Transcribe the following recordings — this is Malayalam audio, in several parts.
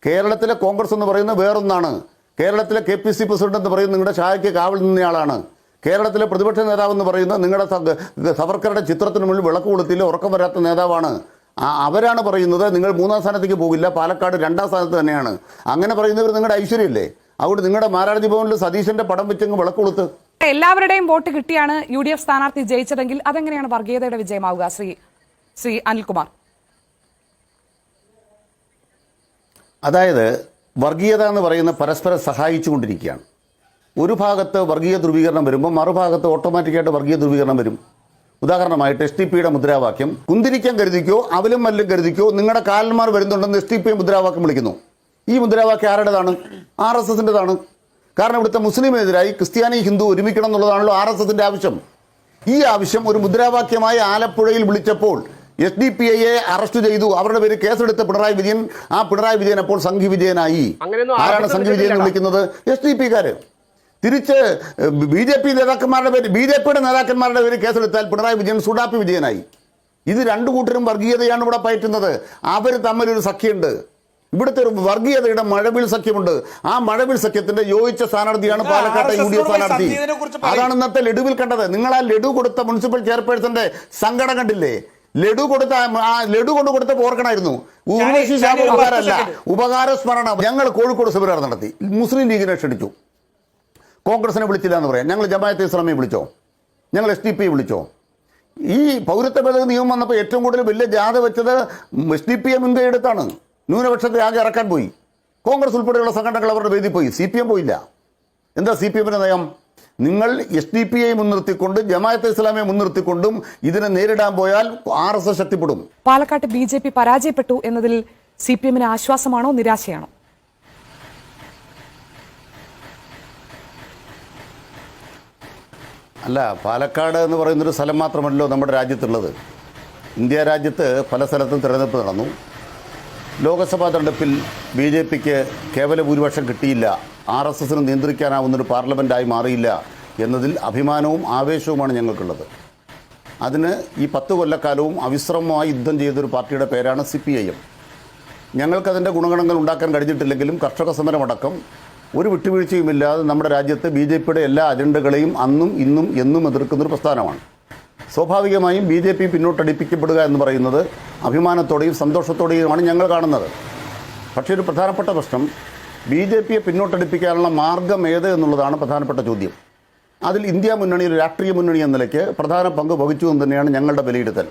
കേരളത്തിലെ കോൺഗ്രസ് എന്ന് പറയുന്നത് വേറൊന്നാണ്. കേരളത്തിലെ KPC പ്രസിഡന്റ് എന്ന് പറയുന്നത് നിങ്ങളുടെ ചായയ്ക്ക് കാവൽ നിന്നയാളാണ്. കേരളത്തിലെ പ്രതിപക്ഷ നേതാവ് എന്ന് പറയുന്നത് നിങ്ങളുടെ സവർക്കറുടെ ചിത്രത്തിന് മുന്നിൽ വിളക്ക് കൊളുത്തില്ല ഉറക്കം വരാത്ത നേതാവാണ്. അവരാണ് പറയുന്നത് നിങ്ങൾ 3-ാം സ്ഥാനത്തേക്ക് പോകില്ല, പാലക്കാട് 2-ാം സ്ഥാനത്ത് തന്നെയാണ്. അങ്ങനെ പറയുന്നവർ നിങ്ങളുടെ ഐശ്വര്യമില്ലേ? അതുകൊണ്ട് നിങ്ങളുടെ മാരാർജി ഭവനിൽ സതീശന്റെ പടം വെച്ചങ്ങ് വിളക്ക് കൊളുത്ത്. എല്ലാവരുടെയും വോട്ട് കിട്ടിയാണ് UDF സ്ഥാനാർത്ഥി ജയിച്ചതെങ്കിൽ അതെങ്ങനെയാണ് വർഗീയതയുടെ വിജയമാവുക? ശ്രീ അനിൽകുമാർ, അതായത് വർഗീയത എന്ന് പറയുന്ന പരസ്പരം സഹായിച്ചുകൊണ്ടിരിക്കുകയാണ്. ഒരു ഭാഗത്ത് വർഗീയ ധ്രുവീകരണം വരുമ്പോൾ മറുഭാഗത്ത് ഓട്ടോമാറ്റിക്കായിട്ട് വർഗീയ ധ്രുവീകരണം വരും. ഉദാഹരണമായിട്ട് STPയുടെ മുദ്രാവാക്യം കുന്തിരിക്കാൻ കരുതിക്കോ അവലും മല്ലും കരുതിക്കോ നിങ്ങളുടെ കാലന്മാർ വരുന്നുണ്ടെന്ന് STP മുദ്രാവാക്യം വിളിക്കുന്നു. ഈ മുദ്രാവാക്യം ആരുടേതാണ്? RSSൻ്റെതാണ്. കാരണം ഇവിടുത്തെ മുസ്ലിമിനെതിരായി ക്രിസ്ത്യാനി ഹിന്ദു ഒരുമിക്കണം എന്നുള്ളതാണല്ലോ RSSൻ്റെ ആവശ്യം. ഈ ആവശ്യം ഒരു മുദ്രാവാക്യമായി ആലപ്പുഴയിൽ വിളിച്ചപ്പോൾ SDPIയെ അറസ്റ്റ് ചെയ്തു. അവരുടെ പേര് കേസെടുത്ത പിണറായി വിജയൻ. ആ പിണറായി വിജയൻ അപ്പോൾ സംഘി വിജയനായി. ആരാണ് സംഘി വിജയൻ എന്ന് വിളിക്കുന്നത്? SDPക്കാര്. തിരിച്ച് BJP നേതാക്കന്മാരുടെ പേര് BJPയുടെ നേതാക്കന്മാരുടെ പേര് കേസെടുത്താൽ പിണറായി വിജയൻ സുഡാപ്പി വിജയനായി. ഇത് രണ്ടു കൂട്ടരും വർഗീയതയാണ് ഇവിടെ പയറ്റുന്നത്. അവർ തമ്മിലൊരു സഖ്യമുണ്ട്. ഇവിടുത്തെ ഒരു വർഗീയതയുടെ മഴവിൽ സഖ്യമുണ്ട്. ആ മഴവിൽ സഖ്യത്തിന്റെ യോജിച്ച സ്ഥാനാർത്ഥിയാണ് പാലക്കാട്ടെ UDF സ്ഥാനാർത്ഥി. അതാണ് ഇന്നത്തെ ലഡുവിൽ കണ്ടത്. നിങ്ങൾ ആ ലഡു കൊടുത്ത മുനിസിപ്പൽ ചെയർപേഴ്സന്റെ സങ്കടം കണ്ടില്ലേ? ലഡു കൊണ്ട് കൊടുത്ത ഓർക്കണമായിരുന്നു. ഉർവശി ശാപ ഉപകാരമല്ല, ഉപകാര സ്മരണ. ഞങ്ങൾ കോഴിക്കോട് സെമിനാർ നടത്തി. മുസ്ലിം ലീഗിനെ ക്ഷണിച്ചു, കോൺഗ്രസിനെ വിളിച്ചില്ല എന്ന് പറയാം. ഞങ്ങൾ ജമാഅത്തെ ഇസ്ലാമിയെ വിളിച്ചോ? ഞങ്ങൾ SDPയെ വിളിച്ചോ? ഈ പൗരത്വ ഭേദഗതി നിയമം വന്നപ്പോൾ ഏറ്റവും കൂടുതൽ വലിയ ജാഥ വെച്ചത് SDPയെ മുൻകൈ എടുത്താണ്. ന്യൂനപക്ഷത്തെ ആകെ ഇറക്കാൻ പോയി. കോൺഗ്രസ് ഉൾപ്പെടെയുള്ള സംഘടനകൾ അവരുടെ വേദി പോയി. CPM പോയില്ല. എന്താ CPMന്റെ നയം? നിങ്ങൾ SDPയെ മുൻനിർത്തിക്കൊണ്ട് ജമാഅത്തെ ഇസ്ലാമിയെ മുൻനിർത്തിക്കൊണ്ടും ഇതിനെ നേരിടാൻ പോയാൽ RSS ശക്തിപ്പെടും. പാലക്കാട്ട് BJP പരാജയപ്പെട്ടു എന്നതിൽ CPMന് ആശ്വാസമാണോ നിരാശയാണോ? അല്ല, പാലക്കാട് എന്ന് പറയുന്നൊരു സ്ഥലം മാത്രമല്ലോ നമ്മുടെ രാജ്യത്തുള്ളത്. ഇന്ത്യ രാജ്യത്ത് പല സ്ഥലത്തും തിരഞ്ഞെടുപ്പ് നടന്നു. ലോക്സഭാ തെരഞ്ഞെടുപ്പിൽ BJPക്ക് കേവല ഭൂരിപക്ഷം കിട്ടിയില്ല, RSSന് നിയന്ത്രിക്കാനാവുന്നൊരു പാർലമെൻറ്റായി മാറിയില്ല എന്നതിൽ അഭിമാനവും ആവേശവുമാണ് ഞങ്ങൾക്കുള്ളത്. അതിന് ഈ 10 കൊല്ലക്കാലവും അവിശ്രമമായി യുദ്ധം ചെയ്തൊരു പാർട്ടിയുടെ പേരാണ് CPIM. ഞങ്ങൾക്കതിൻ്റെ ഗുണഗണങ്ങൾ ഉണ്ടാക്കാൻ കഴിഞ്ഞിട്ടില്ലെങ്കിലും കർഷക സമരമടക്കം ഒരു വിട്ടുവീഴ്ചയുമില്ലാതെ നമ്മുടെ രാജ്യത്ത് BJPയുടെ എല്ലാ അജണ്ടകളെയും അന്നും ഇന്നും എന്നും എതിർക്കുന്നൊരു പ്രസ്ഥാനമാണ്. സ്വാഭാവികമായും BJP പിന്നോട്ടടിപ്പിക്കപ്പെടുക എന്ന് പറയുന്നത് അഭിമാനത്തോടെയും സന്തോഷത്തോടെയുമാണ് ഞങ്ങൾ കാണുന്നത്. പക്ഷേ ഒരു പ്രധാനപ്പെട്ട പ്രശ്നം BJPയെ പിന്നോട്ടടിപ്പിക്കാനുള്ള മാർഗം ഏത് എന്നുള്ളതാണ് പ്രധാനപ്പെട്ട ചോദ്യം. അതിൽ ഇന്ത്യ മുന്നണി ഒരു രാഷ്ട്രീയ മുന്നണി എന്ന നിലയ്ക്ക് പ്രധാന പങ്ക് വഹിച്ചു എന്ന് തന്നെയാണ് ഞങ്ങളുടെ വിലയിരുത്തൽ.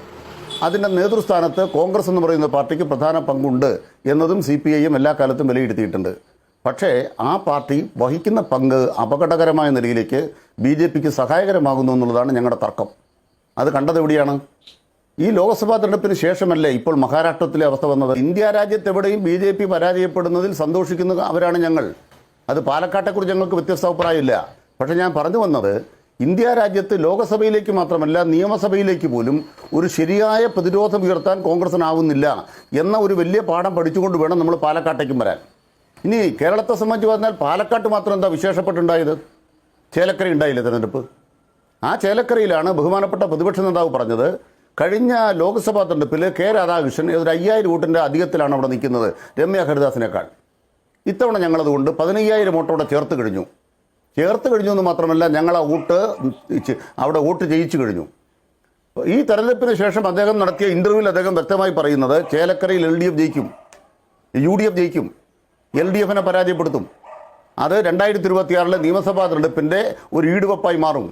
അതിൻ്റെ നേതൃസ്ഥാനത്ത് കോൺഗ്രസ് എന്ന് പറയുന്ന പാർട്ടിക്ക് പ്രധാന പങ്കുണ്ട് എന്നതും CPIM എല്ലാ കാലത്തും വിലയിരുത്തിയിട്ടുണ്ട്. പക്ഷേ ആ പാർട്ടി വഹിക്കുന്ന പങ്ക് അപകടകരമായ നിലയിലേക്ക് BJPക്ക് സഹായകരമാകുന്നു എന്നുള്ളതാണ് ഞങ്ങളുടെ തർക്കം. അത് കണ്ടതെവിടെയാണ്? ഈ ലോക്സഭാ തെരഞ്ഞെടുപ്പിന് ശേഷമല്ലേ ഇപ്പോൾ മഹാരാഷ്ട്രത്തിലെ അവസ്ഥ വന്നത്. ഇന്ത്യ രാജ്യത്തെവിടെയും BJP പരാജയപ്പെടുന്നതിൽ സന്തോഷിക്കുന്ന അവരാണ് ഞങ്ങൾ. അത് പാലക്കാട്ടെക്കുറിച്ച് ഞങ്ങൾക്ക് വ്യത്യസ്ത അഭിപ്രായമില്ല. പക്ഷേ ഞാൻ പറഞ്ഞു വന്നത് ഇന്ത്യ രാജ്യത്ത് ലോക്സഭയിലേക്ക് മാത്രമല്ല നിയമസഭയിലേക്ക് പോലും ഒരു ശരിയായ പ്രതിരോധം ഉയർത്താൻ കോൺഗ്രസിനാവുന്നില്ല എന്ന ഒരു വലിയ പാഠം പഠിച്ചുകൊണ്ട് വേണം നമ്മൾ പാലക്കാട്ടേക്കും വരാൻ. ഇനി കേരളത്തെ സംബന്ധിച്ച് പറഞ്ഞാൽ പാലക്കാട്ട് മാത്രം എന്താ വിശേഷപ്പെട്ടുണ്ടായത്? ചേലക്കര ഉണ്ടായില്ലേ തെരഞ്ഞെടുപ്പ്? ആ ചേലക്കരയിലാണ് ബഹുമാനപ്പെട്ട പ്രതിപക്ഷ നേതാവ് പറഞ്ഞത് കഴിഞ്ഞ ലോക്സഭാ തെരഞ്ഞെടുപ്പിൽ രാധാകൃഷ്ണൻ ഒരു 5000 വോട്ടിൻ്റെ അധികത്തിലാണ് അവിടെ നിൽക്കുന്നത് രമ്യ ഹരിദാസിനേക്കാൾ. ഇത്തവണ ഞങ്ങളതുകൊണ്ട് 15000 വോട്ടോടെ ചേർത്ത് കഴിഞ്ഞു എന്ന് മാത്രമല്ല ഞങ്ങൾ ആ അവിടെ വോട്ട് ജയിച്ചു കഴിഞ്ഞു. ഈ തെരഞ്ഞെടുപ്പിന് ശേഷം അദ്ദേഹം നടത്തിയ ഇൻ്റർവ്യൂവിൽ അദ്ദേഹം വ്യക്തമായി പറയുന്നത് ചേലക്കരയിൽ LDF ജയിക്കും, UDF ജയിക്കും, LDFനെ പരാജയപ്പെടുത്തും. അത് 2026 നിയമസഭാ തെരഞ്ഞെടുപ്പിൻ്റെ ഒരു ഈടുവപ്പായി മാറും.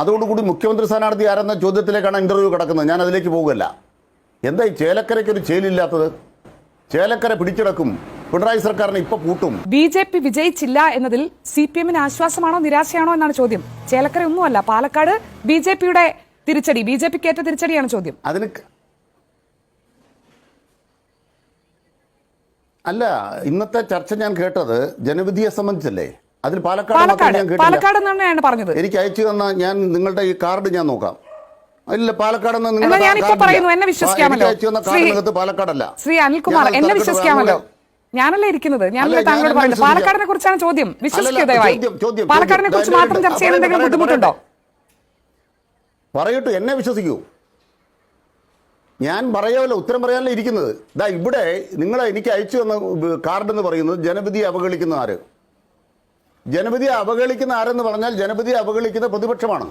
അതോടുകൂടി മുഖ്യമന്ത്രി സ്ഥാനാർത്ഥി ആരെന്ന ചോദ്യത്തിലേക്കാണ് ഇൻ്റർവ്യൂ കിടക്കുന്നത്. ഞാൻ അതിലേക്ക് പോകുകയല്ല. എന്താ ഈ ചേലക്കരയ്ക്കൊരു ചേലില്ലാത്തത്? ചേലക്കര പിടിച്ചെടുക്കും, പിണറായി സർക്കാരിനെ ഇപ്പൊ പൂട്ടും. BJP വിജയിച്ചില്ല എന്നതിൽ CPMന് ആശ്വാസമാണോ നിരാശയാണോ എന്നാണ് ചോദ്യം. ചേലക്കര ഒന്നുമല്ല, പാലക്കാട് BJPയുടെ തിരിച്ചടി, BJPക്ക് ഏറ്റ തിരിച്ചടിയാണ് ചോദ്യം. അതിന് അല്ല, ഇന്നത്തെ ചർച്ച ഞാൻ കേട്ടത് ജനവിധിയെ സംബന്ധിച്ചല്ലേ? അതിൽ പാലക്കാട് തന്നെയാണ് പറഞ്ഞത്. എനിക്ക് അയച്ചു തന്ന ഞാൻ നിങ്ങളുടെ ഈ കാർഡ് ഞാൻ നോക്കാം. ഇല്ല, പാലക്കാടെന്ന് പാലക്കാടല്ല. ശ്രീ അനിൽകുമാർ, എന്നെ വിശ്വസിക്കാമല്ലോ. ഞാനല്ലേ ഇരിക്കുന്നത്, ഞാനല്ലേ താങ്കളോട് പറയുന്നത്. പാലക്കാടിനെ കുറിച്ചാണ് ചോദ്യം. വിശ്വസിക്കൂ ദയവായി. പാലക്കാടിനെ കുറിച്ച് മാത്രം ചർച്ച ചെയ്യാൻ എന്തെങ്കിലും ബുദ്ധിമുട്ടുണ്ടോ? പറയട്ടു, എന്നെ വിശ്വസിക്കൂ. ഞാൻ പറയാമല്ലോ, ഉത്തരം പറയാനല്ലോ ഇരിക്കുന്നത്. ഇതാ ഇവിടെ നിങ്ങൾ എനിക്ക് അയച്ചു തന്ന കാർഡ് എന്ന് പറയുന്നത് ജനവിധിയെ അവഹേളിക്കുന്ന ആര്? ജനവിധിയെ അവഹേളിക്കുന്ന ആരെന്ന് പറഞ്ഞാൽ ജനവിധിയെ അവഹേളിക്കുന്ന പ്രതിപക്ഷമാണ്.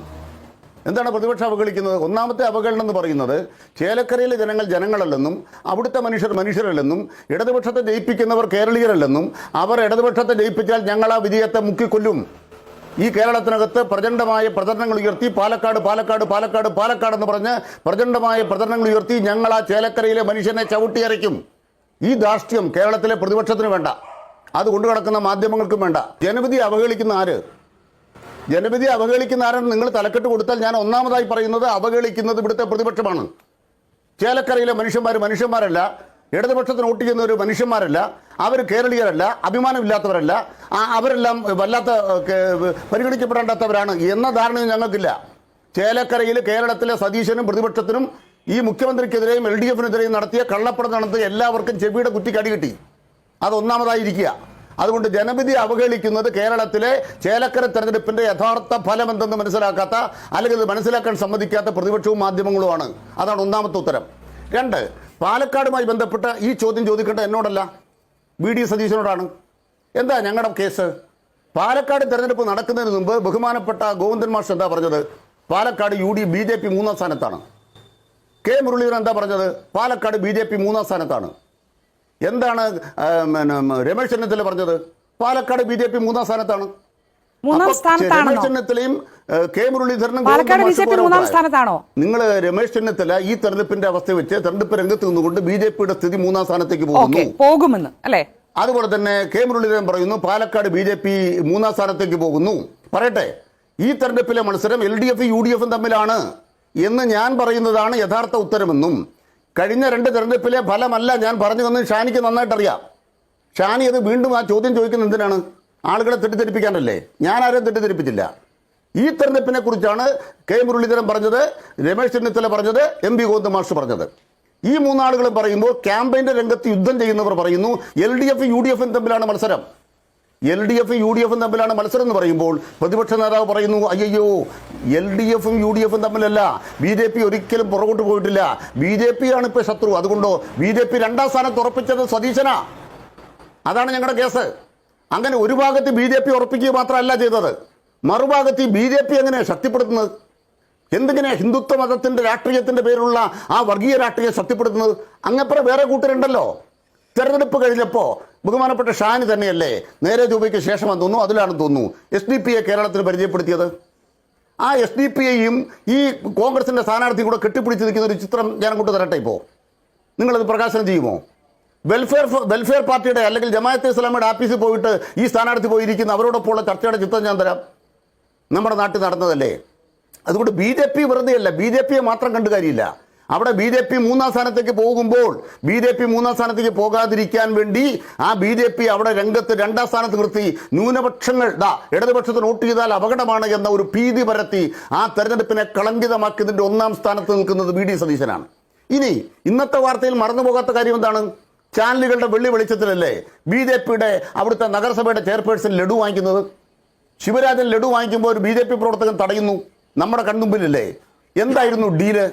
എന്താണ് പ്രതിപക്ഷം അവഹേളിക്കുന്നത്? ഒന്നാമത്തെ അവഹേളനം എന്ന് പറയുന്നത് ചേലക്കരയിലെ ജനങ്ങൾ ജനങ്ങളല്ലെന്നും അവിടുത്തെ മനുഷ്യർ മനുഷ്യരല്ലെന്നും ഇടതുപക്ഷത്തെ ജയിപ്പിക്കുന്നവർ കേരളീയരല്ലെന്നും അവർ ഇടതുപക്ഷത്തെ ജയിപ്പിച്ചാൽ ഞങ്ങൾ ആ വിജയത്തെ മുക്കിക്കൊല്ലും. ഈ കേരളത്തിനകത്ത് പ്രചണ്ഡമായ പ്രചരണങ്ങൾ ഉയർത്തി പാലക്കാട് പാലക്കാട് പാലക്കാട് പാലക്കാട് എന്ന് പറഞ്ഞ് പ്രചണ്ഡമായ പ്രചരണങ്ങൾ ഉയർത്തി ഞങ്ങൾ ആ ചേലക്കരയിലെ മനുഷ്യനെ ചവിട്ടിയരയ്ക്കും. ഈ ധാർഷ്ട്യം കേരളത്തിലെ പ്രതിപക്ഷത്തിന് വേണ്ട, അത് കൊണ്ടു നടക്കുന്ന മാധ്യമങ്ങൾക്കും വേണ്ട. ജനവിധി അവഹേളിക്കുന്ന ആര്? ജനവിധി അവഹേളിക്കുന്ന ആരെന്ന് നിങ്ങൾ തലക്കെട്ട് കൊടുത്താൽ ഞാൻ ഒന്നാമതായി പറയുന്നത് അവഹേളിക്കുന്നത് ഇവിടുത്തെ പ്രതിപക്ഷമാണ്. ചേലക്കരയിലെ മനുഷ്യന്മാരല്ല, ഇടതുപക്ഷത്തിന് വോട്ട് ചെയ്യുന്ന ഒരു മനുഷ്യന്മാരല്ല, അവർ കേരളീയരല്ല, അഭിമാനമില്ലാത്തവരല്ല, അവരെല്ലാം വല്ലാത്ത പരിഗണിക്കപ്പെടേണ്ടാത്തവരാണ് എന്ന ധാരണയും ഞങ്ങൾക്കില്ല. ചേലക്കരയിൽ കേരളത്തിലെ സതീശനും പ്രതിപക്ഷത്തിനും ഈ മുഖ്യമന്ത്രിക്കെതിരെയും LDF-നെതിരെയും നടത്തിയ കള്ളപ്രചരണത്തിൽ എല്ലാവർക്കും ചെവിയുടെ കുറ്റിക്കടി കിട്ടി. അത് ഒന്നാമതായിരിക്കുക. അതുകൊണ്ട് ജനവിധി അവഹേളിക്കുന്നത് കേരളത്തിലെ ചേലക്കര തെരഞ്ഞെടുപ്പിന്റെ യഥാർത്ഥ ഫലം എന്തെന്ന് മനസ്സിലാക്കാത്ത, അല്ലെങ്കിൽ ഇത് മനസ്സിലാക്കാൻ സമ്മതിക്കാത്ത പ്രതിപക്ഷവും മാധ്യമങ്ങളുമാണ്. അതാണ് ഒന്നാമത്തെ ഉത്തരം. 2, പാലക്കാടുമായി ബന്ധപ്പെട്ട ഈ ചോദ്യം ചോദിക്കേണ്ട എന്നോടല്ല, VD സതീശനോടാണ്. എന്താ ഞങ്ങളുടെ കേസ്? പാലക്കാട് തെരഞ്ഞെടുപ്പ് നടക്കുന്നതിന് മുമ്പ് ബഹുമാനപ്പെട്ട ഗോവിന്ദൻ മാഷ് എന്താ പറഞ്ഞത്? പാലക്കാട് BJP 3-ാം സ്ഥാനത്താണ്. K മുരളീധരൻ എന്താ പറഞ്ഞത്? പാലക്കാട് BJP 3-ാം സ്ഥാനത്താണ്. എന്താണ് രമേശ് ചെന്നിത്തല പറഞ്ഞത്? പാലക്കാട് BJP 3-ാം സ്ഥാനത്താണ്. രമേശ് ചെന്നിത്തലയും K മുരളീധരനും നിങ്ങൾ രമേശ് ചെന്നിത്തല ഈ തെരഞ്ഞെടുപ്പിന്റെ അവസ്ഥ വെച്ച് തെരഞ്ഞെടുപ്പ് രംഗത്ത് നിന്നുകൊണ്ട് BJP-യുടെ സ്ഥിതി 3-ാം സ്ഥാനത്തേക്ക് പോകുമെന്ന് അല്ലേ? അതുപോലെ തന്നെ K മുരളീധരൻ പറയുന്നു പാലക്കാട് BJP 3-ാം സ്ഥാനത്തേക്ക് പോകുന്നു. പറയട്ടെ, ഈ തെരഞ്ഞെടുപ്പിലെ മത്സരം LDF UDF തമ്മിലാണ് എന്ന് ഞാൻ പറയുന്നതാണ് യഥാർത്ഥ ഉത്തരമെന്നും കഴിഞ്ഞ 2 തെരഞ്ഞെടുപ്പിലെ ഫലമല്ല ഞാൻ പറഞ്ഞതെന്ന് ഷാനിക്ക് നന്നായിട്ടറിയാം. ഷാനി അത് വീണ്ടും ആ ചോദ്യം ചോദിക്കുന്നത് എന്തിനാണ്? ആളുകളെ തെറ്റിദ്ധരിപ്പിക്കാനല്ലേ? ഞാൻ ആരെയും തെറ്റിദ്ധരിപ്പിച്ചില്ല. ഈ തെരഞ്ഞെടുപ്പിനെ കുറിച്ചാണ് K മുരളീധരൻ പറഞ്ഞത്, രമേശ് ചെന്നിത്തല പറഞ്ഞത്, MB ഗോവിന്ദൻ മാഷ് പറഞ്ഞത്. ഈ 3 ആളുകളും പറയുമ്പോൾ ക്യാമ്പയിന്റെ രംഗത്ത് യുദ്ധം ചെയ്യുന്നവർ പറയുന്നു LDF UDF തമ്മിലാണ് മത്സരം. LDF UDF തമ്മിലാണ് മത്സരം എന്ന് പറയുമ്പോൾ പ്രതിപക്ഷ നേതാവ് പറയുന്നു അയ്യോ LDF UDF തമ്മിലല്ല, BJP ഒരിക്കലും പുറകോട്ട് പോയിട്ടില്ല, BJP ആണ് ഇപ്പോൾ ശത്രു, അതുകൊണ്ടോ BJP 2-ാം സ്ഥാനത്ത് ഉറപ്പിച്ചത് സതീശനാ. അതാണ് ഞങ്ങളുടെ കേസ്. അങ്ങനെ ഒരു ഭാഗത്ത് BJP ഉറപ്പിക്കുക മാത്രമല്ല ചെയ്തത്, മറുഭാഗത്ത് ഈ BJP എങ്ങനെയാണ് ശക്തിപ്പെടുത്തുന്നത്? എന്തിനാണ് ഹിന്ദുത്വ മതത്തിന്റെ രാഷ്ട്രീയത്തിന്റെ പേരിലുള്ള ആ വർഗീയ രാഷ്ട്രീയം ശക്തിപ്പെടുത്തുന്നത്? അങ്ങപ്പുറം വേറെ കൂട്ടരുണ്ടല്ലോ. തെരഞ്ഞെടുപ്പ് കഴിഞ്ഞപ്പോൾ ബഹുമാനപ്പെട്ട ഷാനി തന്നെയല്ലേ നേരെ ചൊവ്വയ്ക്ക് ശേഷമാണെന്ന് തോന്നുന്നു, അതിലാണെന്ന് തോന്നുന്നു SDP-യെ കേരളത്തിന് പരിചയപ്പെടുത്തിയത്. ആ SDP-യെയും ഈ കോൺഗ്രസിന്റെ സ്ഥാനാർത്ഥിയും കൂടെ കെട്ടിപ്പിടിച്ച് നിൽക്കുന്ന ഒരു ചിത്രം ഞാൻ അങ്ങോട്ട് തരട്ടെ. ഇപ്പോൾ നിങ്ങളത് പ്രകാശനം ചെയ്യുമോ? വെൽഫെയർ പാർട്ടിയുടെ അല്ലെങ്കിൽ ജമാഅത്തെ ഇസ്ലാമിയുടെ ആഫീസിൽ പോയിട്ട് ഈ സ്ഥാനാർത്ഥി പോയിരിക്കുന്ന അവരോടൊപ്പമുള്ള ചർച്ചയുടെ ചിത്രം ഞാൻ തരാം. നമ്മുടെ നാട്ടിൽ നടന്നതല്ലേ. അതുകൊണ്ട് BJP വെറുതെയല്ല, BJP-യെ മാത്രം കണ്ടു കാര്യമില്ല. അവിടെ BJP 3-ാം സ്ഥാനത്തേക്ക് പോകുമ്പോൾ BJP 3-ാം സ്ഥാനത്തേക്ക് പോകാതിരിക്കാൻ വേണ്ടി ആ BJP അവിടെ രംഗത്ത് 2-ാം സ്ഥാനത്ത് നിർത്തി ന്യൂനപക്ഷങ്ങൾ ഇടതുപക്ഷത്തിന് വോട്ട് ചെയ്താൽ അപകടമാണ് എന്ന ഒരു ഭീതി പരത്തി ആ തെരഞ്ഞെടുപ്പിനെ കളങ്കിതമാക്കിയതിന്റെ 1-ാം സ്ഥാനത്ത് നിൽക്കുന്നത് VD സതീശനാണ്. ഇനി ഇന്നത്തെ വാർത്തയിൽ മറന്നുപോകാത്ത കാര്യം എന്താണ്? ചാനലുകളുടെ വെളിച്ചത്തിലല്ലേ BJP-യുടെ അവിടുത്തെ നഗരസഭയുടെ ചെയർപേഴ്സൺ ലഡു വാങ്ങിക്കുന്നത്? ശിവരാജൻ ലഡു വാങ്ങിക്കുമ്പോൾ ഒരു BJP പ്രവർത്തകൻ തടയുന്നു, നമ്മുടെ കൺമുമ്പിലല്ലേ. എന്തായിരുന്നു ഡീല്?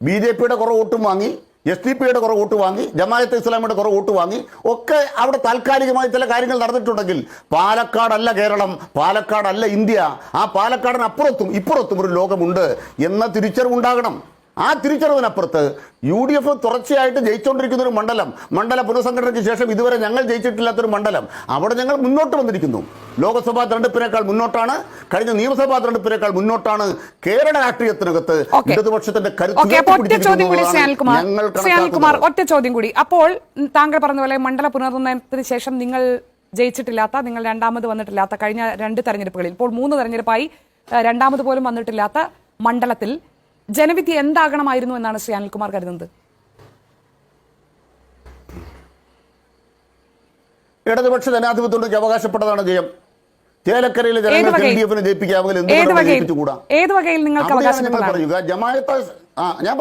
BJP-യുടെ കുറേ വോട്ടും വാങ്ങി, SDP-യുടെ കുറേ വോട്ട് വാങ്ങി, ജമാഅത്തെ ഇസ്ലാമിയുടെ കുറേ വോട്ട് വാങ്ങി, ഒക്കെ അവിടെ താൽക്കാലികമായി ചില കാര്യങ്ങൾ നടന്നിട്ടുണ്ടെങ്കിൽ പാലക്കാടല്ല കേരളം, പാലക്കാടല്ല ഇന്ത്യ, ആ പാലക്കാടിന് അപ്പുറത്തും ഇപ്പുറത്തും ഒരു ലോകമുണ്ട് എന്ന തിരിച്ചറിവുണ്ടാകണം. ആ തിരിച്ചറിവിനപ്പുറത്ത് UDF തുടർച്ചയായിട്ട് ജയിച്ചുകൊണ്ടിരിക്കുന്ന ഒരു മണ്ഡല പുനഃസംഘടനയ്ക്ക് ശേഷം ഇതുവരെ ഞങ്ങൾ ജയിച്ചിട്ടില്ലാത്തൊരു മണ്ഡലം, അവിടെ ഞങ്ങൾ മുന്നോട്ട് വന്നിരിക്കുന്നു. ലോക്സഭാ തെരഞ്ഞെടുപ്പിനേക്കാൾ മുന്നോട്ടാണ്, കഴിഞ്ഞ നിയമസഭാ തെരഞ്ഞെടുപ്പിനേക്കാൾ മുന്നോട്ടാണ് കേരള രാഷ്ട്രീയത്തിനകത്ത് ഇടതുപക്ഷത്തിന്റെ ഒറ്റ ചോദ്യം കൂടി. അപ്പോൾ താങ്കൾ പറഞ്ഞ പോലെ മണ്ഡല പുനർനിർണയത്തിന് ശേഷം നിങ്ങൾ ജയിച്ചിട്ടില്ലാത്ത, നിങ്ങൾ രണ്ടാമത് വന്നിട്ടില്ലാത്ത കഴിഞ്ഞ 2 തെരഞ്ഞെടുപ്പുകളിൽ, ഇപ്പോൾ 3 തെരഞ്ഞെടുപ്പായി രണ്ടാമത് പോലും വന്നിട്ടില്ലാത്ത മണ്ഡലത്തിൽ ജനവിധി എന്താകണമായിരുന്നു എന്നാണ് ശ്രീ അനിൽകുമാർ കരുതുന്നത്? ഇടതുപക്ഷ ജനാധിപത്യത്തിലേക്ക് അവകാശപ്പെട്ടതാണ് ജയം. ചേലക്കരയിലെ ജനങ്ങൾക്ക് LDF-നെ ജയിപ്പിക്കാമെങ്കിൽ ഏത് വകയിൽ നിങ്ങൾക്ക് പറയുക? ജമാഅത്ത് ഞാൻ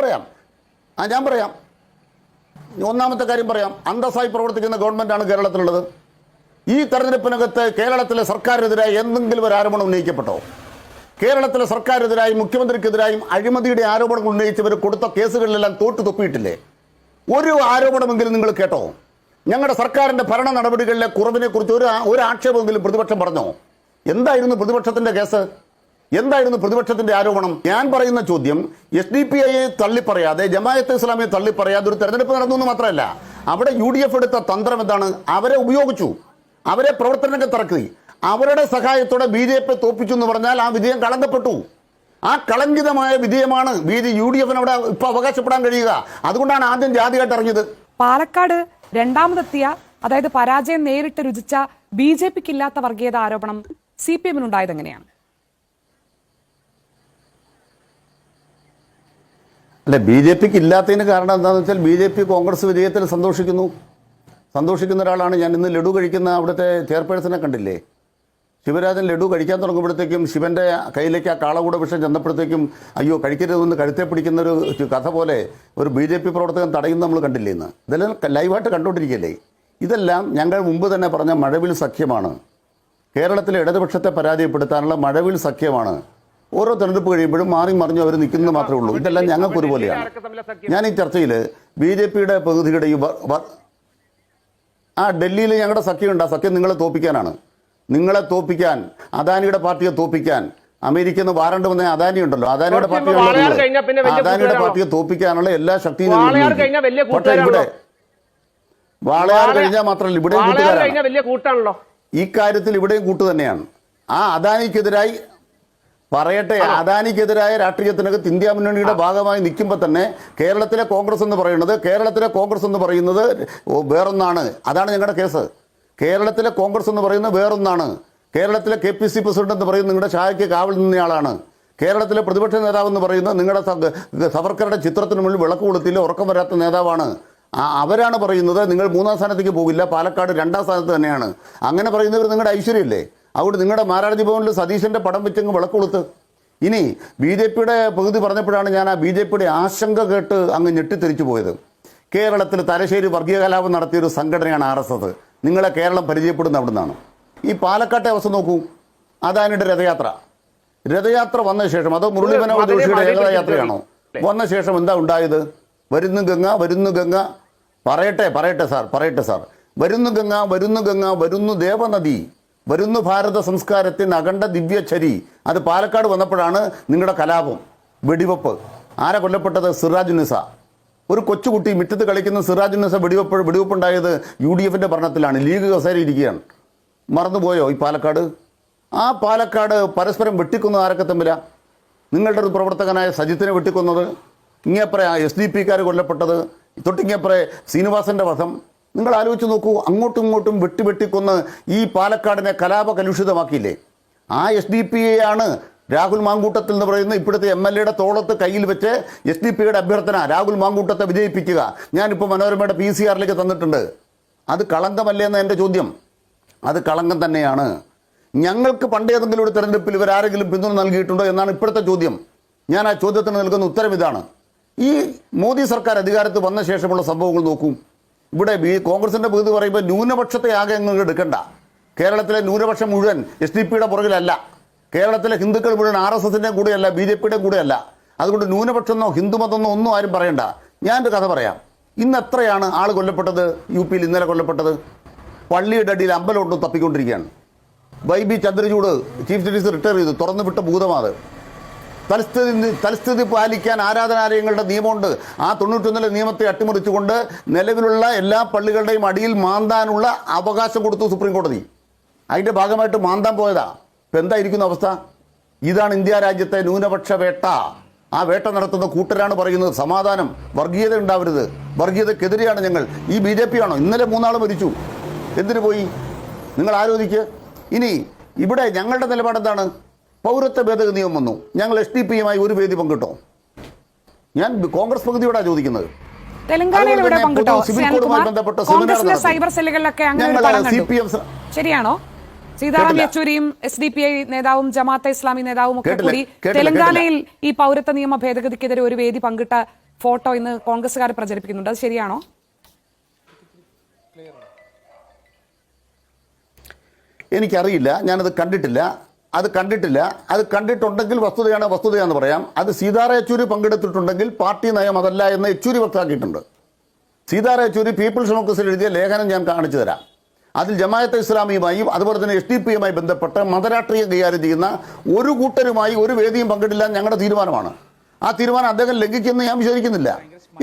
പറയാം. ഒന്നാമത്തെ കാര്യം പറയാം, അന്തസ്സായി പ്രവർത്തിക്കുന്ന ഗവൺമെന്റാണ് കേരളത്തിലുള്ളത്. ഈ തെരഞ്ഞെടുപ്പിനകത്ത് കേരളത്തിലെ സർക്കാരിനെതിരെ എന്തെങ്കിലും ഒരു ആരോപണം ഉന്നയിക്കപ്പെട്ടോ? കേരളത്തിലെ സർക്കാരിനെതിരായും മുഖ്യമന്ത്രിക്കെതിരായും അഴിമതിയുടെ ആരോപണങ്ങൾ ഉന്നയിച്ചവർ കൊടുത്ത കേസുകളിലെല്ലാം തോറ്റു തൊപ്പിയിട്ടില്ലേ? ഒരു ആരോപണമെങ്കിലും നിങ്ങൾ കേട്ടോ? ഞങ്ങളുടെ സർക്കാരിൻ്റെ ഭരണ നടപടികളിലെ കുറവിനെ കുറിച്ച് ഒരു ആക്ഷേപമെങ്കിലും പ്രതിപക്ഷം പറഞ്ഞോ? എന്തായിരുന്നു പ്രതിപക്ഷത്തിൻ്റെ കേസ്? എന്തായിരുന്നു പ്രതിപക്ഷത്തിന്റെ ആരോപണം? ഞാൻ പറയുന്ന ചോദ്യം, SDPI തള്ളിപ്പറയാതെ, ജമാഅത്തെ ഇസ്ലാമിയെ തള്ളിപ്പറയാതെ ഒരു തെരഞ്ഞെടുപ്പ് നടന്നു എന്ന് മാത്രമല്ല, അവിടെ UDF എടുത്ത തന്ത്രം എന്താണ്? അവരെ ഉപയോഗിച്ചു, അവരെ പ്രവർത്തനരംഗത്തിറക്കി, അവരുടെ സഹായത്തോടെ BJP തോപ്പിച്ചു എന്ന് പറഞ്ഞാൽ ആ വിജയം കളങ്കപ്പെട്ടു. ആ കളങ്കിതമായ വിജയമാണ് UDF അവിടെ ഇപ്പൊ അവകാശപ്പെടാൻ കഴിയുക. അതുകൊണ്ടാണ് ആദ്യം ജാതിയായിട്ട് ഇറങ്ങിയത്. പാലക്കാട് രണ്ടാമതെത്തിയ, അതായത് പരാജയം നേരിട്ട് രുചിച്ച BJPക്ക് ഇല്ലാത്ത വർഗീയത ആരോപണം CPM-നുണ്ടായത് എങ്ങനെയാണ്? അല്ല, BJPക്ക് ഇല്ലാത്തതിന് കാരണം എന്താണെന്ന് വെച്ചാൽ BJP കോൺഗ്രസ് വിജയത്തിൽ സന്തോഷിക്കുന്ന ഒരാളാണ് ഞാൻ. ഇന്ന് ലഡു കഴിക്കുന്ന അവിടുത്തെ ചെയർപേഴ്സനെ കണ്ടില്ലേ? ശിവരാജൻ ലഡു കഴിക്കാൻ തുടങ്ങുമ്പോഴത്തേക്കും ശിവന്റെ കയ്യിലേക്ക് ആ കാളകൂട വിഷം ചെന്നപ്പോഴത്തേക്കും അയ്യോ കഴിക്കരുതെന്ന് കഴുത്തെ പിടിക്കുന്ന ഒരു കഥ പോലെ ഒരു BJP പ്രവർത്തകൻ തടയുന്ന നമ്മൾ കണ്ടില്ലേ? ഇന്ന് ഇതെല്ലാം ലൈവായിട്ട് കണ്ടുകൊണ്ടിരിക്കുകയല്ലേ? ഇതെല്ലാം ഞങ്ങൾ മുമ്പ് തന്നെ പറഞ്ഞ മഴവിൽ സഖ്യമാണ്. കേരളത്തിലെ ഇടതുപക്ഷത്തെ പരാജയപ്പെടുത്താനുള്ള മഴവിൽ സഖ്യമാണ്. ഓരോ തെരഞ്ഞെടുപ്പ് കഴിയുമ്പോഴും മാറി മറിഞ്ഞ് അവർ നിൽക്കുന്നത് മാത്രമേ ഉള്ളൂ. ഇതെല്ലാം ഞങ്ങൾക്ക് ഒരുപോലെയാണ്. ഞാൻ ഈ ചർച്ചയിൽ BJPയുടെ പ്രതിനിധിയുടെ ഡൽഹിയിൽ ഞങ്ങളുടെ സഖ്യമുണ്ട്. ആ സഖ്യം നിങ്ങളെ തോപ്പിക്കാനാണ്. നിങ്ങളെ തോപ്പിക്കാൻ, അദാനിയുടെ പാർട്ടിയെ തോപ്പിക്കാൻ, അമേരിക്കയിൽ നിന്ന് വാറണ്ട് വന്ന അദാനി ഉണ്ടല്ലോ, അദാനിയുടെ പാർട്ടിയെ തോപ്പിക്കാനുള്ള എല്ലാ ശക്തിയും ഇവിടെ വാളയാർ കഴിഞ്ഞാൽ മാത്രമല്ല ഇവിടെയും കൂട്ടുകാരാണ്. ഈ കാര്യത്തിൽ ഇവിടെയും കൂട്ടു തന്നെയാണ്. ആ അദാനിക്കെതിരായി പറയട്ടെ, അദാനിക്കെതിരായ രാഷ്ട്രീയത്തിനകത്ത് ഇന്ത്യ മുന്നണിയുടെ ഭാഗമായി നിൽക്കുമ്പോൾ തന്നെ കേരളത്തിലെ കോൺഗ്രസ് എന്ന് പറയുന്നത് വേറൊന്നാണ്. അതാണ് ഞങ്ങളുടെ കേസ്. കേരളത്തിലെ കോൺഗ്രസ് എന്ന് പറയുന്നത് വേറൊന്നാണ്. കേരളത്തിലെ KPC പ്രസിഡന്റ് എന്ന് പറയുന്നത് നിങ്ങളുടെ ചായയ്ക്ക് കാവൽ നിന്നയാളാണ്. കേരളത്തിലെ പ്രതിപക്ഷ നേതാവ് എന്ന് പറയുന്നത് നിങ്ങളുടെ സവർക്കറുടെ ചിത്രത്തിന് മുന്നിൽ വിളക്ക് കൊളുത്തില്ല ഉറക്കം വരാത്ത നേതാവാണ്. അവരാണ് പറയുന്നത് നിങ്ങൾ 3-ാം സ്ഥാനത്തേക്ക് പോകില്ല, പാലക്കാട് 2-ാം സ്ഥാനത്ത് തന്നെയാണ്. അങ്ങനെ പറയുന്നവർ നിങ്ങളുടെ ഐശ്വര്യമില്ലേ? അവിടെ നിങ്ങളുടെ മാരാർജി ഭവനിൽ സതീശന്റെ പടം വെച്ചങ്ങ് വിളക്ക് കൊളുത്ത്. ഇനി BJPയുടെ പകുതി പറഞ്ഞപ്പോഴാണ് ഞാൻ ആ BJPയുടെ ആശങ്ക കേട്ട് അങ്ങ് ഞെട്ടിത്തിരിച്ചു പോയത്. കേരളത്തിൽ തലശ്ശേരി വർഗീയ കലാപം നടത്തിയൊരു സംഘടനയാണ് RSS. നിങ്ങളെ കേരളം പരിചയപ്പെടുന്ന അവിടെ നിന്നാണ്. ഈ പാലക്കാട്ടെ അവസ്ഥ നോക്കൂ. അദാനിയുടെ രഥയാത്ര വന്ന ശേഷം, അതോ മുരളി മനോഹർ ജോഷിയുടെ ഏകയാത്രയാണോ? വന്ന ശേഷം എന്താ ഉണ്ടായത്? വരുന്നു ഗംഗ പറയട്ടെ സാർ. വരുന്നു ദേവനദി, വരുന്നു ഭാരത സംസ്കാരത്തിന് അഖണ്ഡ ദിവ്യചരി. അത് പാലക്കാട് വന്നപ്പോഴാണ് നിങ്ങളുടെ കലാപം, വെടിവെപ്പ്. ആരാ കൊല്ലപ്പെട്ടത്? സിറാജുന്നിസ. ഒരു കൊച്ചുകുട്ടി മുറ്റത്ത് കളിക്കുന്ന സിറാജുന്നിസ വെടിവെപ്പുണ്ടായത് UDFന്റെ ഭരണത്തിലാണ്. ലീഗ് കസേര ഇരിക്കുകയാണ്. മറന്നുപോയോ ഈ പാലക്കാട്? ആ പാലക്കാട് പരസ്പരം വെട്ടിക്കുന്നത് ആരൊക്കെ തമ്മിലാ? നിങ്ങളുടെ ഒരു പ്രവർത്തകനായ സജിത്തിനെ വെട്ടിക്കൊന്നത്, ഇങ്ങേപ്പറേ SDPക്കാർ കൊല്ലപ്പെട്ടത്, തൊട്ടിങ്ങേപ്പറേ ശ്രീനിവാസന്റെ വധം. നിങ്ങൾ ആലോചിച്ച് നോക്കൂ. അങ്ങോട്ടും ഇങ്ങോട്ടും വെട്ടിക്കൊന്ന് ഈ പാലക്കാടിനെ കലാപ കലുഷിതമാക്കിയില്ലേ? ആ SDPയാണ് രാഹുൽ മാങ്കൂട്ടത്തിൽ എന്ന് പറയുന്ന ഇപ്പോഴത്തെ MLAയുടെ തോളത്ത് കയ്യിൽ വെച്ച് SDPയുടെ അഭ്യർത്ഥന, രാഹുൽ മാങ്കൂട്ടത്തെ വിജയിപ്പിക്കുക. ഞാനിപ്പോൾ മനോരമയുടെ PCR തന്നിട്ടുണ്ട്. അത് കളങ്കമല്ലേ എന്ന എൻ്റെ ചോദ്യം. അത് കളങ്കം തന്നെയാണ്. ഞങ്ങൾക്ക് പണ്ടേതെങ്കിലും ഒരു തെരഞ്ഞെടുപ്പിൽ ഇവരാരെങ്കിലും പിന്തുണ നൽകിയിട്ടുണ്ടോ എന്നാണ് ഇപ്പോഴത്തെ ചോദ്യം. ഞാൻ ആ ചോദ്യത്തിന് നൽകുന്ന ഉത്തരം ഇതാണ്. ഈ മോദി സർക്കാർ അധികാരത്തിൽ വന്ന ശേഷമുള്ള സംഭവങ്ങൾ നോക്കൂ. ഇവിടെ കോൺഗ്രസിന്റെ പകുതി പറയുമ്പോൾ ന്യൂനപക്ഷത്തെ ആകെ അങ്ങ് എടുക്കണ്ട. കേരളത്തിലെ ന്യൂനപക്ഷം മുഴുവൻ SDPയുടെ പുറകിലല്ല. കേരളത്തിലെ ഹിന്ദുക്കൾ മുഴുവൻ RSSന്റെ കൂടെയല്ല, BJPയുടെ കൂടെയല്ല. അതുകൊണ്ട് ന്യൂനപക്ഷമെന്നോ ഹിന്ദുമതമെന്നോ ഒന്നും ആരും പറയണ്ട. ഞാനൊരു കഥ പറയാം. ഇന്ന് എത്രയാണ് ആൾ കൊല്ലപ്പെട്ടത്? UPയിൽ ഇന്നലെ കൊല്ലപ്പെട്ടത്. പള്ളിയുടെ അടിയിൽ അമ്പലമൊട്ടും തപ്പിക്കൊണ്ടിരിക്കുകയാണ്. YB Chandrachud chief justice retire ചെയ്തു. തുറന്നു വിട്ട ഭൂതമാത്. തൽസ്ഥിതി പാലിക്കാൻ ആരാധനാലയങ്ങളുടെ നിയമമുണ്ട്. ആ 91 നിയമത്തെ അട്ടിമറിച്ചുകൊണ്ട് നിലവിലുള്ള എല്ലാ പള്ളികളുടെയും അടിയിൽ മാന്താനുള്ള അവകാശം കൊടുത്തു സുപ്രീം കോടതി. അതിൻ്റെ ഭാഗമായിട്ട് മാന്താൻ പോയതാ. ഇപ്പം എന്തായിരിക്കുന്ന അവസ്ഥ? ഇതാണ് ഇന്ത്യ രാജ്യത്തെ ന്യൂനപക്ഷ വേട്ട. ആ വേട്ട നടത്തുന്ന കൂട്ടരാണ് പറയുന്നത് സമാധാനം, വർഗീയത ഉണ്ടാവരുത്, വർഗീയതക്കെതിരെയാണ് ഞങ്ങൾ. ഈ BJP ആണോ? ഇന്നലെ 3 ആൾ മരിച്ചു. എന്തിനു പോയി? നിങ്ങൾ ആലോചിക്കുക. ഇനി ഇവിടെ ഞങ്ങളുടെ നിലപാടെന്താണ്? പൗരത്വ ഭേദഗതി നിയമം വന്നു. ഞങ്ങൾ SDPയുമായി ഒരു വേദി പങ്കിട്ടോ? ഞാൻ കോൺഗ്രസ് പകുതിയോടാണ് ചോദിക്കുന്നത്. ശരിയാണോ? സീതാറാം യെച്ചൂരിയും SDPI നേതാവും ജമാഅത്തെ ഇസ്ലാമി നേതാവും ഒക്കെ കൂടി തെലങ്കാനയിൽ ഈ പൗരത്വ നിയമ ഭേദഗതിക്കെതിരെ ഒരു വേദി പങ്കിട്ട ഫോട്ടോ ഇന്ന് കോൺഗ്രസുകാർ പ്രചരിപ്പിക്കുന്നുണ്ട്. അത് ശരിയാണോ? എനിക്കറിയില്ല, ഞാനത് കണ്ടിട്ടില്ല. അത് കണ്ടിട്ടില്ല. അത് കണ്ടിട്ടുണ്ടെങ്കിൽ വസ്തുതയാണെന്ന് പറയാം. അത് സീതാറാം യെച്ചൂരി പങ്കെടുത്തിട്ടുണ്ടെങ്കിൽ പാർട്ടി നയം അതല്ല എന്ന് യെച്ചൂരി വ്യക്തമാക്കിയിട്ടുണ്ട്. സീതാറാം യെച്ചൂരി പീപ്പിൾസ് ഡെമോക്രസിയിൽ എഴുതിയ ലേഖനം ഞാൻ കാണിച്ചു തരാം. അതിൽ ജമാഅത്തെ ഇസ്ലാമിയുമായും അതുപോലെ തന്നെ SDP-യുമായി ബന്ധപ്പെട്ട് മതരാഷ്ട്രീയം കൈകാര്യം ചെയ്യുന്ന ഒരു കൂട്ടരുമായി ഒരു വേദിയും പങ്കിടില്ല ഞങ്ങളുടെ തീരുമാനമാണ്. ആ തീരുമാനം അദ്ദേഹം ലംഘിക്കുമെന്ന് ഞാൻ വിശ്വസിക്കുന്നില്ല.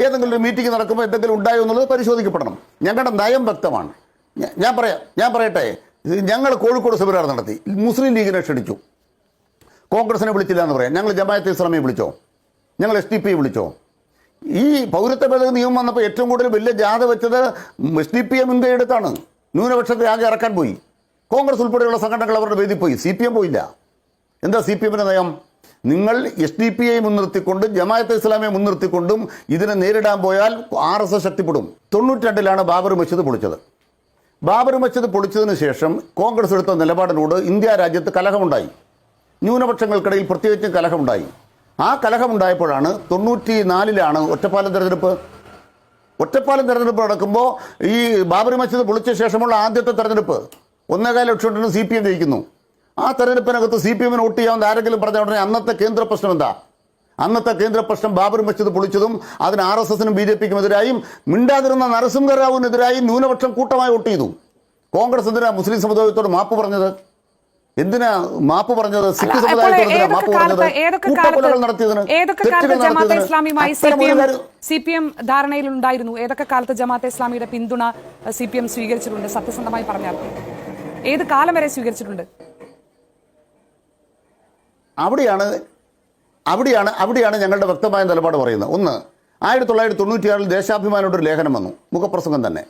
ഏതെങ്കിലും ഒരു മീറ്റിംഗ് നടക്കുമ്പോൾ എന്തെങ്കിലും ഉണ്ടായോ എന്നുള്ളത് പരിശോധിക്കപ്പെടണം. ഞങ്ങളുടെ നയം വ്യക്തമാണ്. ഞാൻ പറയട്ടെ, ഞങ്ങൾ കോഴിക്കോട് സെമിനാർ നടത്തി. മുസ്ലിം ലീഗിനെ ക്ഷണിച്ചു, കോൺഗ്രസിനെ വിളിച്ചില്ല എന്ന് പറയാം. ഞങ്ങൾ ജമാഅത്തെ ഇസ്ലാമിയെ വിളിച്ചോ? ഞങ്ങൾ SDP വിളിച്ചോ? ഈ പൗരത്വ ഭേദഗതി നിയമം വന്നപ്പോൾ ഏറ്റവും കൂടുതൽ വലിയ ജാഥ വെച്ചത് SDP മുൻകൈ എടുത്താണ്. ന്യൂനപക്ഷത്തെ ആകെ ഇറക്കാൻ പോയി. കോൺഗ്രസ് ഉൾപ്പെടെയുള്ള സംഘടനകൾ അവരുടെ വേദി പോയി. CPM പോയില്ല. എന്താ CPM-ന്റെ നയം? നിങ്ങൾ SDP-യെ മുൻനിർത്തിക്കൊണ്ട് ജമാഅത്തെ ഇസ്ലാമിയെ മുൻനിർത്തിക്കൊണ്ടും ഇതിനെ നേരിടാൻ പോയാൽ RSS ശക്തിപ്പെടും. 92-ലാണ് ബാബറി മസ്ജിദ് പൊളിച്ചത്. ബാബറി മസ്ജിദ് പൊളിച്ചതിന് ശേഷം കോൺഗ്രസ് എടുത്ത നിലപാടിനോട് ഇന്ത്യ രാജ്യത്ത് കലഹമുണ്ടായി. ന്യൂനപക്ഷങ്ങൾക്കിടയിൽ പ്രത്യേകിച്ചും കലഹമുണ്ടായി. ആ കലഹമുണ്ടായപ്പോഴാണ് 94-ലാണ് ഒറ്റപ്പാലം തെരഞ്ഞെടുപ്പ്. ഒറ്റപ്പാലം തെരഞ്ഞെടുപ്പ് നടക്കുമ്പോൾ ഈ ബാബറി മസ്ജിദ് പൊളിച്ച ശേഷമുള്ള ആദ്യത്തെ തെരഞ്ഞെടുപ്പ് 1.25 ലക്ഷം CPM ജയിക്കുന്നു. ആ തെരഞ്ഞെടുപ്പിനകത്ത് CPM-ന് വോട്ട് ചെയ്യാമെന്ന് ആരെങ്കിലും പറഞ്ഞ ഉടനെ അന്നത്തെ കേന്ദ്ര പ്രശ്നം എന്താ? അന്നത്തെ കേന്ദ്ര പ്രശ്നം ബാബറി മസ്ജിദ് പൊളിച്ചതും അതിന് RSS-നും BJP-ക്കും എതിരായും മിണ്ടാതിരുന്ന നരസിംഹറാവുവിനെതിരായി ന്യൂനപക്ഷം കൂട്ടമായി വോട്ട് ചെയ്തു. കോൺഗ്രസ് എന്തിനാ മുസ്ലിം സമുദായത്തോട് മാപ്പ് പറഞ്ഞത്? എന്തിനാ മാപ്പ് പറഞ്ഞത്? സിഖ് സമുദായത്തോട് മാപ്പ് പറഞ്ഞത്? കൂട്ടക്കൊലകൾ നടത്തിയതിന്, CPM ധാരണയിലുണ്ടായിരുന്നു. ഏതൊക്കെ കാലത്ത് ജമാഅത്തെ ഇസ്ലാമിയുടെ പിന്തുണ CPM സ്വീകരിച്ചിട്ടുണ്ട്? സത്യസന്ധമായി പറഞ്ഞാൽ ഏത് കാലം വരെ സ്വീകരിച്ചിട്ടുണ്ട്? അവിടെയാണ് ഞങ്ങളുടെ വ്യക്തമായ നിലപാട് പറയുന്നത്. ഒന്ന്, 1996-ൽ ദേശാഭിമാനിയുടെ ഒരു ലേഖനം വന്നു, മുഖപ്രസംഗം തന്നെ.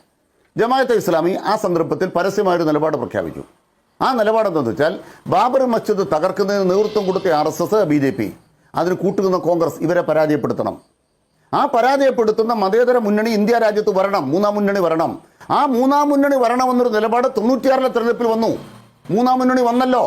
ജമാഅത്തെ ഇസ്ലാമി ആ സന്ദർഭത്തിൽ പരസ്യമായൊരു നിലപാട് പ്രഖ്യാപിച്ചു. ആ നിലപാട് എന്താണെന്ന് വെച്ചാൽ ബാബറി മസ്ജിദ് തകർക്കുന്നതിന് നേതൃത്വം കൊടുത്ത RSS, BJP, അതിന് കൂട്ടുനിന്ന കോൺഗ്രസ്, ഇവരെ പരാജയപ്പെടുത്തണം. ആ പരാജയപ്പെടുത്തുന്ന മതേതര മുന്നണി ഇന്ത്യ രാജ്യത്ത് വരണം, മൂന്നാം മുന്നണി വരണം. ആ മൂന്നാം മുന്നണി വരണമെന്നൊരു നിലപാട് 96-ലെ തെരഞ്ഞെടുപ്പിൽ വന്നു. മൂന്നാം മുന്നണി വന്നല്ലോ.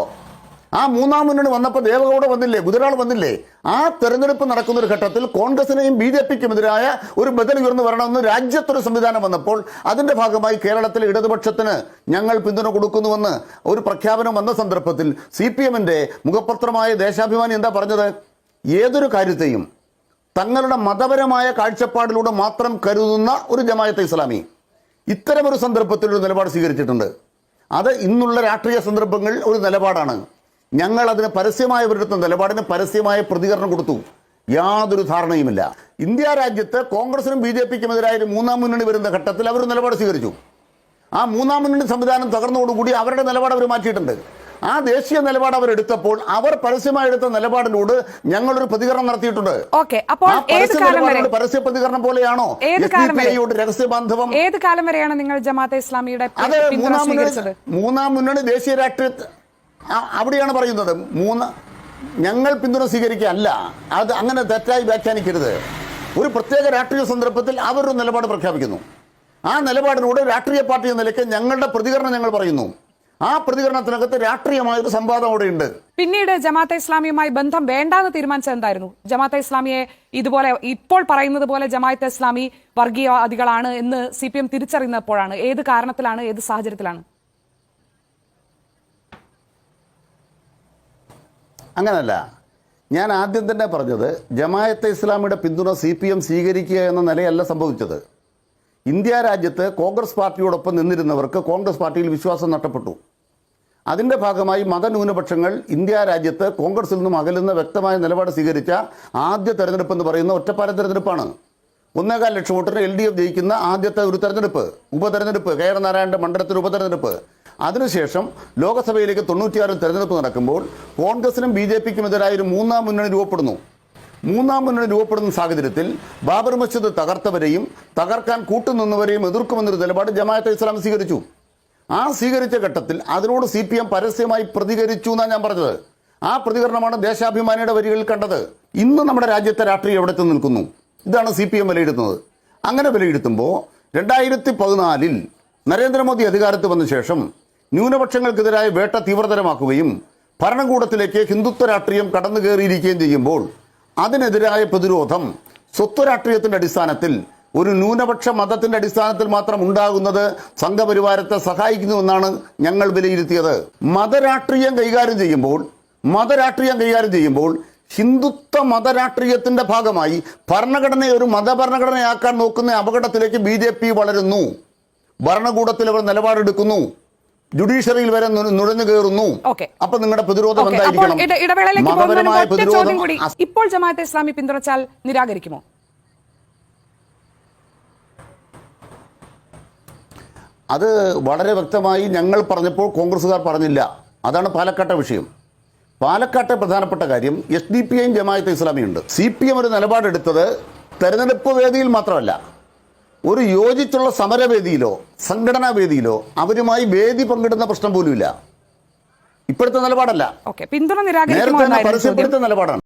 ആ മൂന്നാം മുന്നണി വന്നപ്പോൾ ദേവഗൌഡ വന്നില്ലേ, ഗുജറാൾ വന്നില്ലേ? ആ തെരഞ്ഞെടുപ്പ് നടക്കുന്ന ഒരു ഘട്ടത്തിൽ കോൺഗ്രസിനെയും BJP-ക്കുമെതിരായ ഒരു ബദൽ ഉയർന്നു വരണമെന്ന് രാജ്യത്തൊരു സംവിധാനം വന്നപ്പോൾ അതിന്റെ ഭാഗമായി കേരളത്തിലെ ഇടതുപക്ഷത്തിന് ഞങ്ങൾ പിന്തുണ കൊടുക്കുന്നുവെന്ന് ഒരു പ്രഖ്യാപനം വന്ന സന്ദർഭത്തിൽ CPM-ന്റെ മുഖപത്രമായ ദേശാഭിമാനി എന്താ പറഞ്ഞത്? ഏതൊരു കാര്യത്തെയും തങ്ങളുടെ മതപരമായ കാഴ്ചപ്പാടിലൂടെ മാത്രം കരുതുന്ന ഒരു ജമാഅത്തെ ഇസ്ലാമി ഇത്തരമൊരു സന്ദർഭത്തിൽ ഒരു നിലപാട് സ്വീകരിച്ചിട്ടുണ്ട്. അത് ഇന്നുള്ള രാഷ്ട്രീയ സന്ദർഭങ്ങളിൽ ഒരു നിലപാടാണ്. ഞങ്ങൾ അതിന് പരസ്യമായവരെടുത്ത നിലപാടിന് പരസ്യമായ പ്രതികരണം കൊടുത്തു. യാതൊരു ധാരണയുമില്ല. ഇന്ത്യ രാജ്യത്ത് കോൺഗ്രസിനും BJP-ക്കുമെതിരായ ഒരു മൂന്നാം മുന്നണി വരുന്ന ഘട്ടത്തിൽ അവർ നിലപാട് സ്വീകരിച്ചു. ആ മൂന്നാം മുന്നണി സംവിധാനം തകർന്നതോടുകൂടി അവരുടെ നിലപാട് അവർ മാറ്റിയിട്ടുണ്ട്. ആ ദേശീയ നിലപാട് അവരെടുത്തപ്പോൾ അവർ പരസ്യമായി എടുത്ത നിലപാടിനോട് ഞങ്ങളൊരു പ്രതികരണം നടത്തിയിട്ടുണ്ട്. പരസ്യ പ്രതികരണം പോലെയാണോ രഹസ്യബാന്ധവം? ഏത് കാലം വരെയാണ് നിങ്ങൾ ജമാഅത്തെ ഇസ്ലാമിയുടെ മൂന്നാം മുന്നണി ദേശീയ രാഷ്ട്രീയ അവിടെയാണ് പറയുന്നത്. ഞങ്ങൾ പിന്തുണ സ്വീകരിക്കുകയല്ല, അത് അങ്ങനെ തെറ്റായി വ്യാഖ്യാനിക്കരുത്. ഒരു പ്രത്യേക രാഷ്ട്രീയ സന്ദർഭത്തിൽ അവരൊരു നിലപാട് പ്രഖ്യാപിക്കുന്നു. ആ നിലപാടിനോട് രാഷ്ട്രീയ പാർട്ടി എന്ന നിലയ്ക്ക് ഞങ്ങളുടെ പ്രതികരണം ഞങ്ങൾ പറയുന്നു. ആ പ്രതികരണത്തിനകത്ത് രാഷ്ട്രീയമായൊരു സംവാദം അവിടെയുണ്ട്. പിന്നീട് ജമാഅത്തെ ഇസ്ലാമിയുമായി ബന്ധം വേണ്ടാന്ന് തീരുമാനിച്ചത് എന്തായിരുന്നു? ജമാഅത്തെ ഇസ്ലാമിയെ ഇതുപോലെ ഇപ്പോൾ പറയുന്നത് പോലെ ജമാഅത്തെ ഇസ്ലാമി വർഗീയവാദികളാണ് എന്ന് CPM തിരിച്ചറിയുന്നപ്പോഴാണ്? ഏത് കാരണത്തിലാണ്, ഏത് സാഹചര്യത്തിലാണ്? അങ്ങനല്ല, ഞാൻ ആദ്യം തന്നെ പറഞ്ഞത് ജമാഅത്തെ ഇസ്ലാമിയുടെ പിന്തുണ CPM സ്വീകരിക്കുക എന്ന നിലയല്ല സംഭവിച്ചത്. ഇന്ത്യ രാജ്യത്ത് കോൺഗ്രസ് പാർട്ടിയോടൊപ്പം നിന്നിരുന്നവർക്ക് കോൺഗ്രസ് പാർട്ടിയിൽ വിശ്വാസം നഷ്ടപ്പെട്ടു. അതിൻ്റെ ഭാഗമായി മതന്യൂനപക്ഷങ്ങൾ ഇന്ത്യ രാജ്യത്ത് കോൺഗ്രസിൽ നിന്നും അകലുന്ന വ്യക്തമായ നിലപാട് സ്വീകരിച്ച ആദ്യ തെരഞ്ഞെടുപ്പ് എന്ന് പറയുന്ന ഒറ്റപ്പാലം തെരഞ്ഞെടുപ്പാണ്. 1.25 ലക്ഷം വോട്ടിന് LDF ജയിക്കുന്ന ആദ്യത്തെ ഒരു തെരഞ്ഞെടുപ്പ്, ഉപതെരഞ്ഞെടുപ്പ്, KR നാരായണന്റെ മണ്ഡലത്തിൽ ഉപതെരഞ്ഞെടുപ്പ്. അതിനുശേഷം ലോക്സഭയിലേക്ക് 96-ൽ തെരഞ്ഞെടുപ്പ് നടക്കുമ്പോൾ കോൺഗ്രസിനും BJP-ക്കും എതിരായ ഒരു മൂന്നാം മുന്നണി രൂപപ്പെടുന്നു. മൂന്നാം മുന്നണി രൂപപ്പെടുന്ന സാഹചര്യത്തിൽ ബാബറി മസ്ജിദ് തകർത്തവരെയും തകർക്കാൻ കൂട്ടുനിന്നവരെയും എതിർക്കുമെന്നൊരു നിലപാട് ജമാഅത്തെ ഇസ്ലാം സ്വീകരിച്ചു. ആ സ്വീകരിച്ച ഘട്ടത്തിൽ അതിനോട് CPM പരസ്യമായി പ്രതികരിച്ചു എന്നാണ് ഞാൻ പറഞ്ഞത്. ആ പ്രതികരണമാണ് ദേശാഭിമാനിയുടെ വരികളിൽ കണ്ടത്. ഇന്ന് നമ്മുടെ രാജ്യത്തെ രാഷ്ട്രീയം എവിടെ നിൽക്കുന്നു? ഇതാണ് CPM വിലയിരുത്തുന്നത്. അങ്ങനെ വിലയിരുത്തുമ്പോൾ 2014-ൽ നരേന്ദ്രമോദി അധികാരത്തിൽ വന്ന ശേഷം ന്യൂനപക്ഷങ്ങൾക്കെതിരായ വേട്ട തീവ്രതരമാക്കുകയും ഭരണകൂടത്തിലേക്ക് ഹിന്ദുത്വ രാഷ്ട്രീയം കടന്നു കയറിയിരിക്കുകയും ചെയ്യുമ്പോൾ അതിനെതിരായ പ്രതിരോധം സ്വത്വ രാഷ്ട്രീയത്തിൻ്റെ അടിസ്ഥാനത്തിൽ, ഒരു ന്യൂനപക്ഷ മതത്തിൻ്റെ അടിസ്ഥാനത്തിൽ മാത്രം ഉണ്ടാകുന്നത് സംഘപരിവാരത്തെ സഹായിക്കുന്നുവെന്നാണ് ഞങ്ങൾ വിലയിരുത്തിയത്. മതരാഷ്ട്രീയം കൈകാര്യം ചെയ്യുമ്പോൾ മതരാഷ്ട്രീയം കൈകാര്യം ചെയ്യുമ്പോൾ ഹിന്ദുത്വ മതരാഷ്ട്രീയത്തിന്റെ ഭാഗമായി ഭരണഘടനയെ ഒരു മതഭരണഘടനയാക്കാൻ നോക്കുന്ന അപകടത്തിലേക്ക് BJP വളരുന്നു. ഭരണകൂടത്തിൽ അവർ നിലപാടെടുക്കുന്നു, ജുഡീഷ്യറിയിൽ വരെ നുഴഞ്ഞു കയറുന്നു. അപ്പൊ നിങ്ങളുടെ പ്രതിരോധം എന്തായിരിക്കണം? മതപരമായ പ്രതിരോധം. ഇപ്പോൾ ജമാഅത്തെ ഇസ്ലാമി പിന്തുണച്ചാൽ നിരാകരിക്കുമോ? അത് വളരെ വ്യക്തമായി ഞങ്ങൾ പറഞ്ഞപ്പോൾ കോൺഗ്രസ്സുകാർ പറഞ്ഞില്ല. അതാണ് പാലക്കാട്ടെ വിഷയം. പാലക്കാട്ടെ പ്രധാനപ്പെട്ട കാര്യം SDPIയും ജമാഅത്തെ ഇസ്ലാമിയുണ്ട്. CPM ഒരു നിലപാടെടുത്തത് തെരഞ്ഞെടുപ്പ് വേദിയിൽ മാത്രമല്ല, ഒരു യോജിച്ചുള്ള സമരവേദിയിലോ സംഘടനാ വേദിയിലോ അവരുമായി വേദി പങ്കിടുന്ന പ്രശ്നം പോലുമില്ല. ഇപ്പോഴത്തെ നിലപാടല്ല, പിന്തുണ നേരത്തെ പരസ്യപ്പെടുത്ത നിലപാടാണ്.